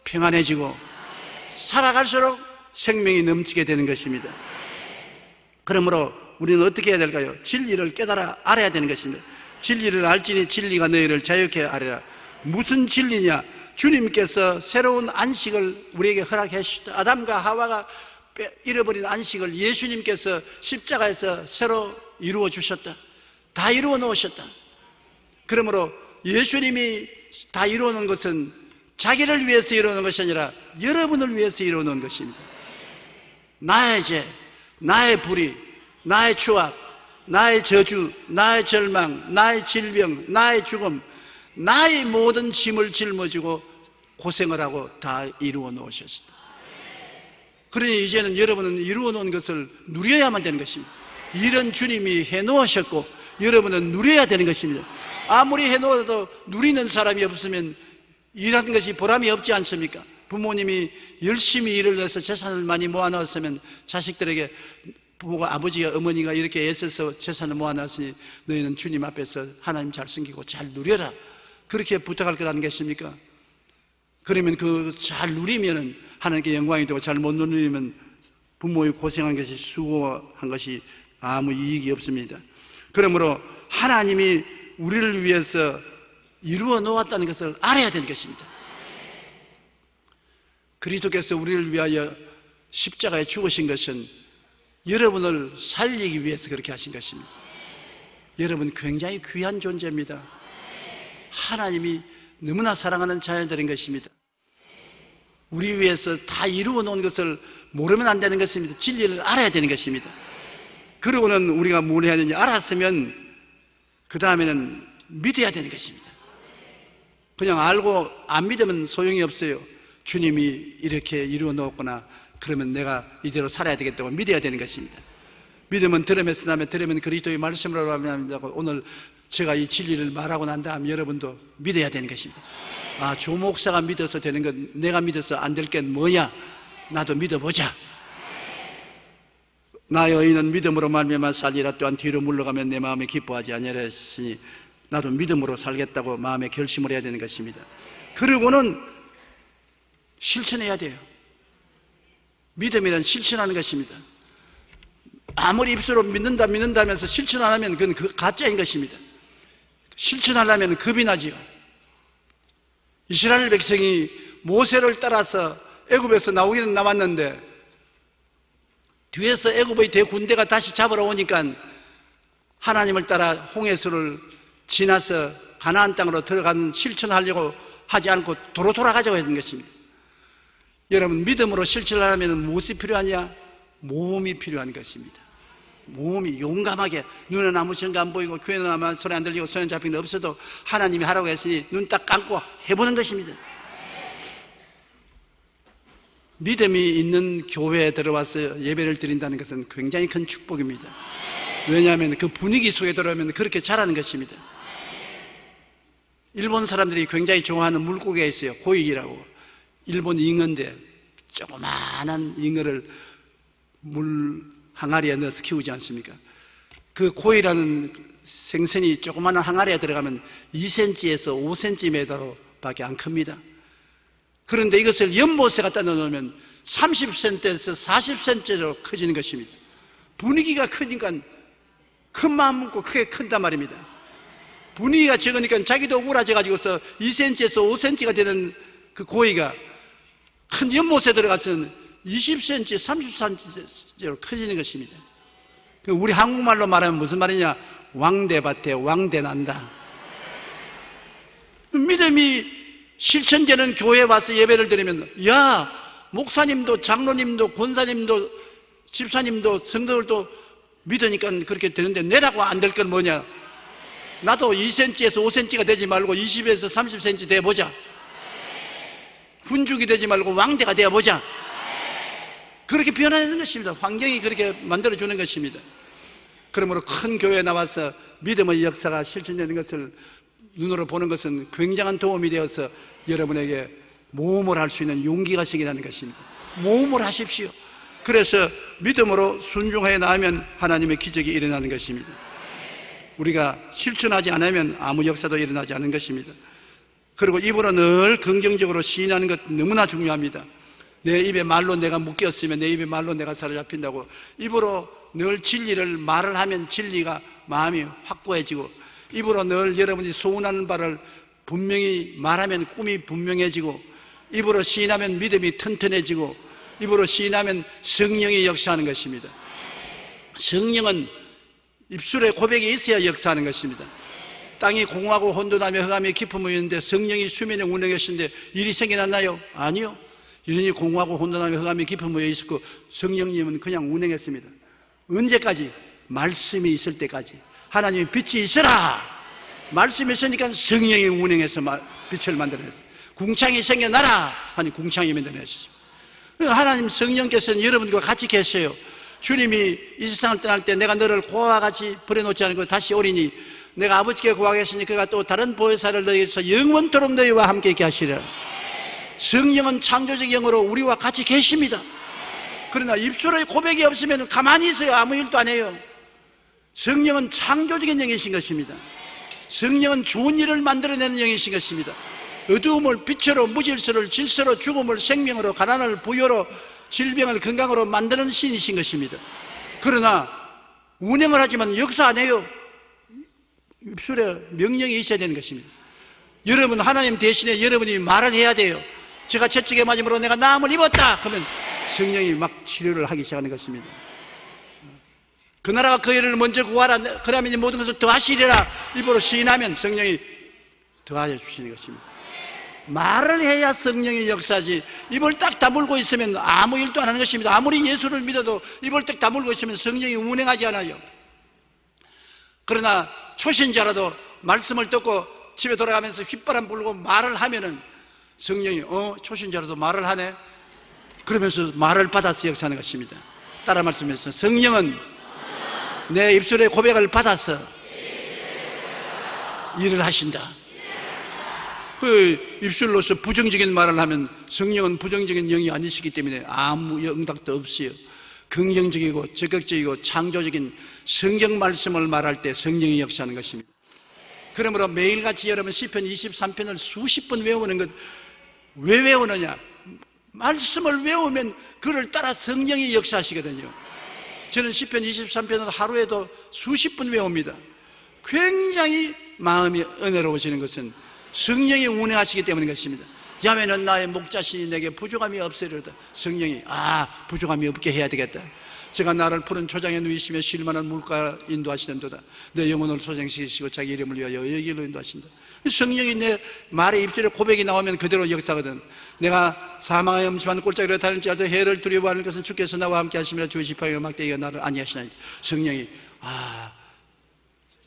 평안해지고, 살아갈수록 생명이 넘치게 되는 것입니다. 그러므로 우리는 어떻게 해야 될까요? 진리를 깨달아 알아야 되는 것입니다. 진리를 알지니 진리가 너희를 자유케 하리라. 무슨 진리냐? 주님께서 새로운 안식을 우리에게 허락해 주셨다. 아담과 하와가 잃어버린 안식을 예수님께서 십자가에서 새로 이루어 주셨다. 다 이루어 놓으셨다. 그러므로 예수님이 다 이루어 놓은 것은 자기를 위해서 이루어 놓은 것이 아니라 여러분을 위해서 이루어 놓은 것입니다. 나의 죄, 나의 불의, 나의 추악, 나의 저주, 나의 절망, 나의 질병, 나의 죽음, 나의 모든 짐을 짊어지고 고생을 하고 다 이루어 놓으셨다. 그러니 이제는 여러분은 이루어 놓은 것을 누려야만 되는 것입니다. 일은 주님이 해놓으셨고 여러분은 누려야 되는 것입니다. 아무리 해놓아도 누리는 사람이 없으면 일하는 것이 보람이 없지 않습니까? 부모님이 열심히 일을 해서 재산을 많이 모아놨으면 자식들에게 부모가, 아버지가, 어머니가 이렇게 애써서 재산을 모아놨으니 너희는 주님 앞에서 하나님 잘 섬기고 잘 누려라, 그렇게 부탁할 것 아니겠습니까? 그러면 그 잘 누리면은 하나님께 영광이 되고, 잘 못 누리면 부모의 고생한 것이, 수고한 것이 아무 이익이 없습니다. 그러므로 하나님이 우리를 위해서 이루어 놓았다는 것을 알아야 되는 것입니다. 그리스도께서 우리를 위하여 십자가에 죽으신 것은 여러분을 살리기 위해서 그렇게 하신 것입니다. 여러분 굉장히 귀한 존재입니다. 하나님이 너무나 사랑하는 자녀들인 것입니다. 우리 위해서 다 이루어 놓은 것을 모르면 안 되는 것입니다. 진리를 알아야 되는 것입니다. 그러고는 우리가 뭘 해야 되냐, 알았으면 그 다음에는 믿어야 되는 것입니다. 그냥 알고 안 믿으면 소용이 없어요. 주님이 이렇게 이루어 놓았구나, 그러면 내가 이대로 살아야 되겠다고 믿어야 되는 것입니다. 믿으면 들음에서 나면, 들으면 그리스도의 말씀으로 합니다고, 오늘 제가 이 진리를 말하고 난 다음 여러분도 믿어야 되는 것입니다. 조 목사가 믿어서 되는 건, 내가 믿어서 안 될 게 뭐야? 나도 믿어보자. 나의 의인은 믿음으로 말미암아 살리라. 또한 뒤로 물러가면 내 마음에 기뻐하지 아니하리라 했으니 나도 믿음으로 살겠다고 마음에 결심을 해야 되는 것입니다. 그리고는 실천해야 돼요. 믿음이란 실천하는 것입니다. 아무리 입술로 믿는다 하면서 실천 안 하면 그건 가짜인 것입니다. 실천하려면 겁이 나지요. 이스라엘 백성이 모세를 따라서 애굽에서 나오기는 나왔는데 뒤에서 애굽의 대군대가 다시 잡으러 오니까 하나님을 따라 홍해수를 지나서 가나안 땅으로 들어가는 실천하려고 하지 않고 도로 돌아가자고 했던 것입니다. 여러분, 믿음으로 실천하려면 무엇이 필요하냐? 모험이 필요한 것입니다. 모험이 용감하게, 눈은 아무 증거 안 보이고 귀에는 아무 소리 안 들리고 손에 잡힌 게 없어도 하나님이 하라고 했으니 눈 딱 감고 해보는 것입니다. 믿음이 있는 교회에 들어와서 예배를 드린다는 것은 굉장히 큰 축복입니다. 왜냐하면 그 분위기 속에 들어오면 그렇게 자라는 것입니다. 일본 사람들이 굉장히 좋아하는 물고기가 있어요. 고익이라고. 일본 잉어인데 조그마한 잉어를 물 항아리에 넣어서 키우지 않습니까? 그 고익이라는 생선이 조그마한 항아리에 들어가면 2cm에서 5cm 밖에 안 큽니다. 그런데 이것을 연못에 갖다 넣어놓으면 30cm에서 40cm로 커지는 것입니다. 분위기가 크니까 큰 마음 먹고 크게 큰단 말입니다. 분위기가 적으니까 자기도 우울해져가지고서 2cm에서 5cm가 되는 그 고기가 큰 연못에 들어가서는 20cm, 30cm로 커지는 것입니다. 우리 한국말로 말하면 무슨 말이냐? 왕대밭에 왕대 난다. 믿음이 실천되는 교회에 와서 예배를 드리면, 야, 목사님도 장로님도 권사님도 집사님도 성도들도 믿으니까 그렇게 되는데 내라고 안 될 건 뭐냐? 나도 2cm에서 5cm가 되지 말고 20에서 30cm 되어보자. 군죽이 되지 말고 왕대가 되어보자. 그렇게 변화하는 것입니다. 환경이 그렇게 만들어주는 것입니다. 그러므로 큰 교회에 나와서 믿음의 역사가 실천되는 것을 눈으로 보는 것은 굉장한 도움이 되어서 여러분에게 모험을 할 수 있는 용기가 생기는 것입니다. 모험을 하십시오. 그래서 믿음으로 순종하여 나가면 하나님의 기적이 일어나는 것입니다. 우리가 실천하지 않으면 아무 역사도 일어나지 않는 것입니다. 그리고 입으로 늘 긍정적으로 시인하는 것 너무나 중요합니다. 내 입에 말로 내가 묶였으면 내 입에 말로 내가 사로잡힌다고 입으로 늘 진리를 말을 하면 진리가 마음이 확고해지고 입으로 늘 여러분이 소원하는 바를 분명히 말하면 꿈이 분명해지고 입으로 시인하면 믿음이 튼튼해지고 입으로 시인하면 성령이 역사하는 것입니다. 성령은 입술에 고백이 있어야 역사하는 것입니다. 땅이 공허하고 혼돈하며 흑암이 깊음이 있는데 성령이 수면에 운행해 계신데 일이 생겨났나요? 아니요. 여전히 공허하고 혼돈하며 흑암이 깊음이 있었고 성령님은 그냥 운행했습니다. 언제까지? 말씀이 있을 때까지. 하나님이 빛이 있으라! 말씀이 있으니까 성령이 운행해서 빛을 만들어냈어요. 궁창이 생겨나라! 하니 궁창이 만들어냈습니다. 하나님 성령께서는 여러분과 같이 계세요. 주님이 이 세상을 떠날 때 내가 너를 고아와 같이 버려놓지 않고 다시 오리니 내가 아버지께 고하겠으니 그가 또 다른 보혜사를 너희에서 영원토록 너희와 함께 있게 하시리라. 성령은 창조적 영으로 우리와 같이 계십니다. 그러나 입술의 고백이 없으면 가만히 있어요. 아무 일도 안 해요. 성령은 창조적인 영이신 것입니다. 성령은 좋은 일을 만들어내는 영이신 것입니다. 어두움을 빛으로, 무질서를 질서로, 죽음을 생명으로, 가난을 부여로, 질병을 건강으로 만드는 신이신 것입니다. 그러나 운영을 하지만 역사 안 해요. 입술에 명령이 있어야 되는 것입니다. 여러분, 하나님 대신에 여러분이 말을 해야 돼요. 제가 채찍에 맞음으로 내가 나음을 입었다 그러면 성령이 막 치료를 하기 시작하는 것입니다. 그 나라가 그 일을 먼저 구하라. 그러면 이 모든 것을 더하시리라. 입으로 시인하면 성령이 더하여 주시는 것입니다. 말을 해야 성령이 역사지. 입을 딱 다물고 있으면 아무 일도 안 하는 것입니다. 아무리 예수를 믿어도 입을 딱 다물고 있으면 성령이 운행하지 않아요. 그러나 초신자라도 말씀을 듣고 집에 돌아가면서 휘바람 불고 말을 하면은 성령이 초신자라도 말을 하네? 그러면서 말을 받아서 역사하는 것입니다. 따라 말씀해서 성령은 내 입술의 고백을 받아서 일을 하신다. 그 입술로서 부정적인 말을 하면 성령은 부정적인 영이 아니시기 때문에 아무 응답도 없어요. 긍정적이고 적극적이고 창조적인 성경 말씀을 말할 때 성령이 역사하는 것입니다. 그러므로 매일같이 여러분 시편 23편을 수십 번 외우는 것, 왜 외우느냐? 말씀을 외우면 그를 따라 성령이 역사하시거든요. 저는 시편 23편을 하루에도 수십 번 외웁니다. 굉장히 마음이 은혜로워지는 것은 성령이 운행하시기 때문인 것입니다. 야훼는 나의 목자시니 내게 부족함이 없으리로다. 성령이 부족함이 없게 해야 되겠다. 제가 나를 푸른 초장에 누이시며 쉴만한 물가 인도하시는도다. 내 영혼을 소생시키시고 자기 이름을 위하여 여기 길로 인도하신다. 성령이 내 말의 입술에 고백이 나오면 그대로 역사거든. 내가 사망의 음침한 꼴짝이로 달릴지라도 해를 두려워하는 것은 주께서 나와 함께 하시며 주의 지팡이와 막대기가 나를 안위하시나니. 성령이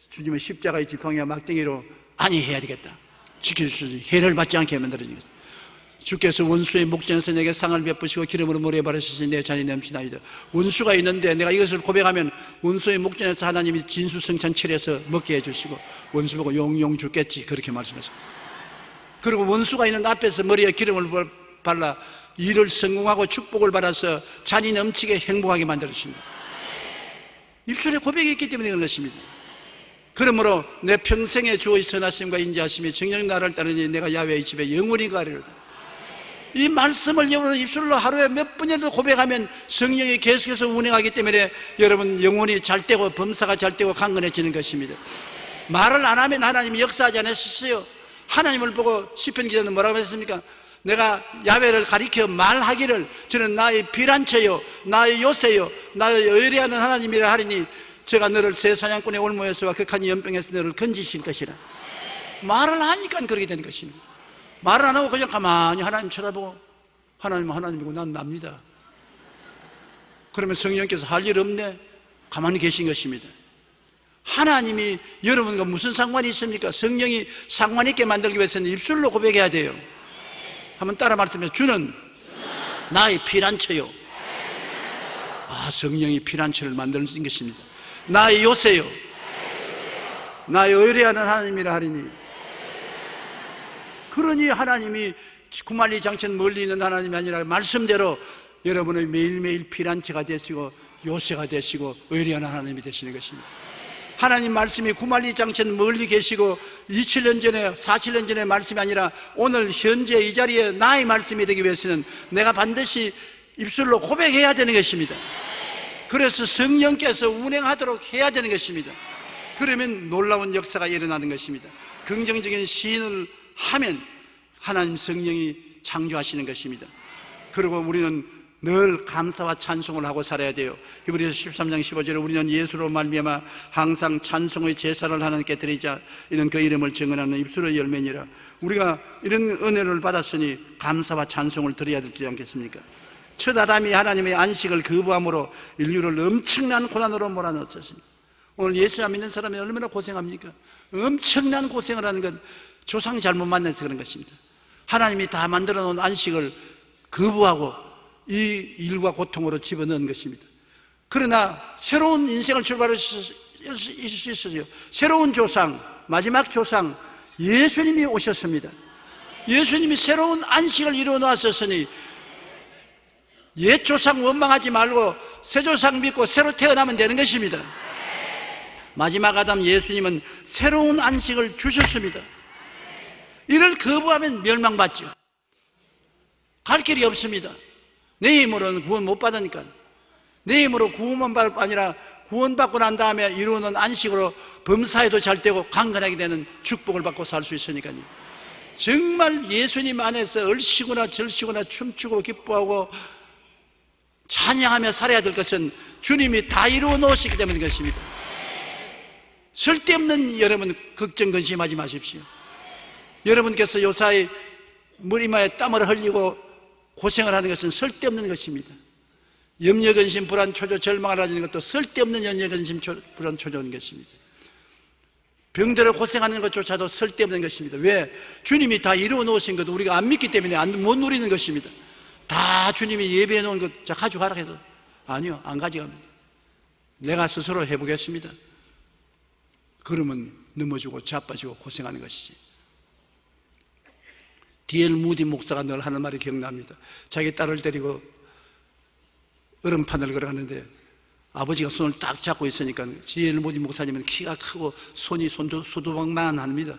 주님의 십자가의 지팡이와 막대기로 안위해야 되겠다. 지켜주시니 해를 받지 않게 만들어주는 것. 주께서 원수의 목전에서 내게 상을 베푸시고 기름으로 물에 바르시니 내 잔이 넘치나이다. 원수가 있는데 내가 이것을 고백하면 원수의 목전에서 하나님이 진수성찬 차려서 먹게 해주시고 원수 보고 용용 죽겠지 그렇게 말씀하셨습니다. 그리고 원수가 있는 앞에서 머리에 기름을 발라 일을 성공하고 축복을 받아서 잔이 넘치게 행복하게 만들어주십니다. 입술에 고백이 있기 때문에 그런 것입니다. 그러므로 내 평생의 주의 선하심과 인자하심이 정녕 나를 따르니 내가 야훼의 집에 영원히 가리로다. 이 말씀을 여러분 입술로 하루에 몇 번이라도 고백하면 성령이 계속해서 운행하기 때문에 여러분 영혼이 잘 되고 범사가 잘 되고 강건해지는 것입니다. 말을 안 하면 하나님이 역사하지 않으셨어요. 하나님을 보고 시편 기자는 뭐라고 했습니까? 내가 야훼를 가리켜 말하기를 저는 나의 피란처요 나의 요새요 나의 의뢰하는 하나님이라 하리니 제가 너를 새 사냥꾼의 올무에서와 극한 연병에서 너를 건지실 것이라. 말을 하니까 그렇게 되는 것입니다. 말을 안 하고 그냥 가만히 하나님 쳐다보고 하나님은 하나님이고 난 납니다. 그러면 성령께서 할 일 없네? 가만히 계신 것입니다. 하나님이 여러분과 무슨 상관이 있습니까? 성령이 상관 있게 만들기 위해서는 입술로 고백해야 돼요. 한번 따라 말씀해서 주는 나의 피란처요. 성령이 피란처를 만드는 것입니다. 나의 요새요 나의 의뢰하는 하나님이라 하리니. 그러니 하나님이 구말리 장천 멀리 있는 하나님이 아니라 말씀대로 여러분의 매일매일 피란처가 되시고 요새가 되시고 의뢰하는 하나님이 되시는 것입니다. 하나님 말씀이 구말리 장천 멀리 계시고 27년 전에 47년 전의 말씀이 아니라 오늘 현재 이 자리에 나의 말씀이 되기 위해서는 내가 반드시 입술로 고백해야 되는 것입니다. 그래서 성령께서 운행하도록 해야 되는 것입니다. 그러면 놀라운 역사가 일어나는 것입니다. 긍정적인 시인을 하면 하나님 성령이 창조하시는 것입니다. 그리고 우리는 늘 감사와 찬송을 하고 살아야 돼요. 히브리서 13장 15절에 우리는 예수로 말미암아 항상 찬송의 제사를 하나님께 드리자. 이는 그 이름을 증언하는 입술의 열매니라. 우리가 이런 은혜를 받았으니 감사와 찬송을 드려야 되지 않겠습니까? 첫 아담이 하나님의 안식을 거부함으로 인류를 엄청난 고난으로 몰아넣었습니다. 오늘 예수 안 믿는 사람이 얼마나 고생합니까? 엄청난 고생을 하는 건 조상이 잘못 만나서 그런 것입니다. 하나님이 다 만들어 놓은 안식을 거부하고 이 일과 고통으로 집어넣은 것입니다. 그러나 새로운 인생을 출발할 수 있어요. 새로운 조상, 마지막 조상 예수님이 오셨습니다. 예수님이 새로운 안식을 이루어 놓았으니 옛 조상 원망하지 말고 새 조상 믿고 새로 태어나면 되는 것입니다. 마지막 아담 예수님은 새로운 안식을 주셨습니다. 이를 거부하면 멸망받죠. 갈 길이 없습니다. 내 힘으로는 구원 못 받으니까. 내 힘으로 구원만 받을 뿐 아니라 구원받고 난 다음에 이루어놓은 안식으로 범사에도 잘 되고 강건하게 되는 축복을 받고 살 수 있으니까요. 정말 예수님 안에서 얼씨구나 절씨구나 춤추고 기뻐하고 찬양하며 살아야 될 것은 주님이 다 이루어 놓으시기 때문인 것입니다. 쓸데없는 여러분 걱정 근심하지 마십시오. 여러분께서 요사이 머리마에 땀을 흘리고 고생을 하는 것은 쓸데없는 것입니다. 염려 근심 불안 초조 절망을 하는 것도 쓸데없는 염려 근심 불안 초조인 것입니다. 병들어 고생하는 것조차도 쓸데없는 것입니다. 왜? 주님이 다 이루어 놓으신 것도 우리가 안 믿기 때문에 못 누리는 것입니다. 다 주님이 예배해 놓은 것 가져가라 해도 아니요, 안 가져갑니다. 내가 스스로 해보겠습니다. 그러면 넘어지고 자빠지고 고생하는 것이지. D.L. 무디 목사가 늘 하는 말이 기억납니다. 자기 딸을 데리고 얼음판을 걸어가는데 아버지가 손을 딱 잡고 있으니까 D.L. 무디 목사님은 키가 크고 손이 소두방만 합니다.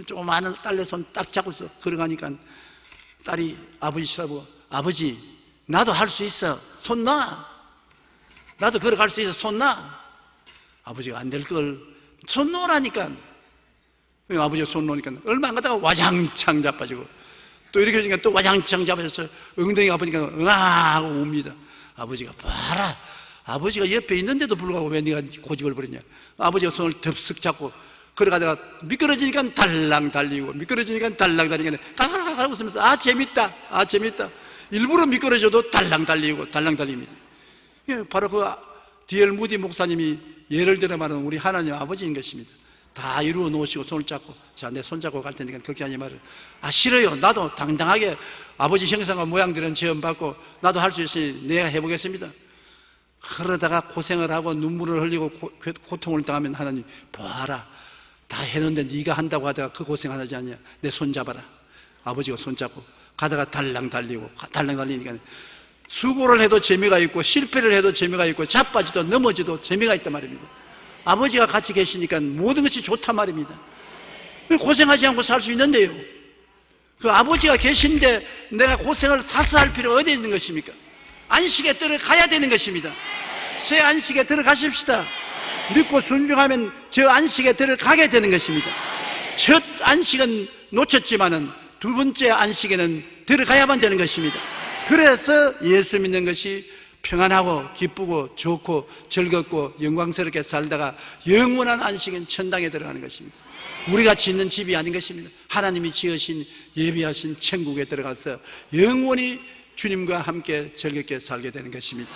조그마한 딸내 손 딱 잡고서 걸어가니까 딸이 아버지 쳐다보고 아버지 나도 할 수 있어 손 놔. 나도 걸어갈 수 있어 손 놔. 아버지가 안 될 걸 손 놓으라니까. 아버지가 손 놓으니까 얼마 안 가다가 와장창 자빠지고, 또 이렇게 하니까 또 와장창 잡아져서 엉덩이가 아프니까 응하고 웁니다. 아버지가 봐라, 아버지가 옆에 있는데도 불구하고 왜 네가 고집을 부리냐. 아버지가 손을 덥석 잡고 걸어가다가 미끄러지니까 달랑 달리고, 미끄러지니까 달랑 달리니까 가라가라 웃으면서 아 재밌다, 아 재밌다. 일부러 미끄러져도 달랑 달리고 달랑 달립니다. 예, 바로 그 D.L. 무디 목사님이 예를 들어 말하는 우리 하나님 아버지인 것입니다. 다 이루어 놓으시고 손을 잡고, 자, 내 손 잡고 갈 테니까 걱정하지 말아요. 아, 싫어요. 나도 당당하게 아버지 형상과 모양들은 지원받고 나도 할 수 있으니 내가 해보겠습니다. 그러다가 고생을 하고 눈물을 흘리고 고통을 당하면 하나님, 보아라, 다 해놓는데 네가 한다고 하다가 그 고생 하지 않냐. 내 손 잡아라. 아버지가 손 잡고 가다가 달랑 달리고 달랑 달리니까 수고를 해도 재미가 있고 실패를 해도 재미가 있고 자빠지도 넘어지도 재미가 있단 말입니다. 아버지가 같이 계시니까 모든 것이 좋단 말입니다. 고생하지 않고 살 수 있는데요, 그 아버지가 계신데 내가 고생을 사서 할 필요가 어디 있는 것입니까? 안식에 들어가야 되는 것입니다. 새 안식에 들어가십시다. 믿고 순종하면 저 안식에 들어가게 되는 것입니다. 첫 안식은 놓쳤지만은 두 번째 안식에는 들어가야만 되는 것입니다. 그래서 예수 믿는 것이 평안하고 기쁘고 좋고 즐겁고 영광스럽게 살다가 영원한 안식은 천당에 들어가는 것입니다. 우리가 짓는 집이 아닌 것입니다. 하나님이 지으신 예비하신 천국에 들어가서 영원히 주님과 함께 즐겁게 살게 되는 것입니다.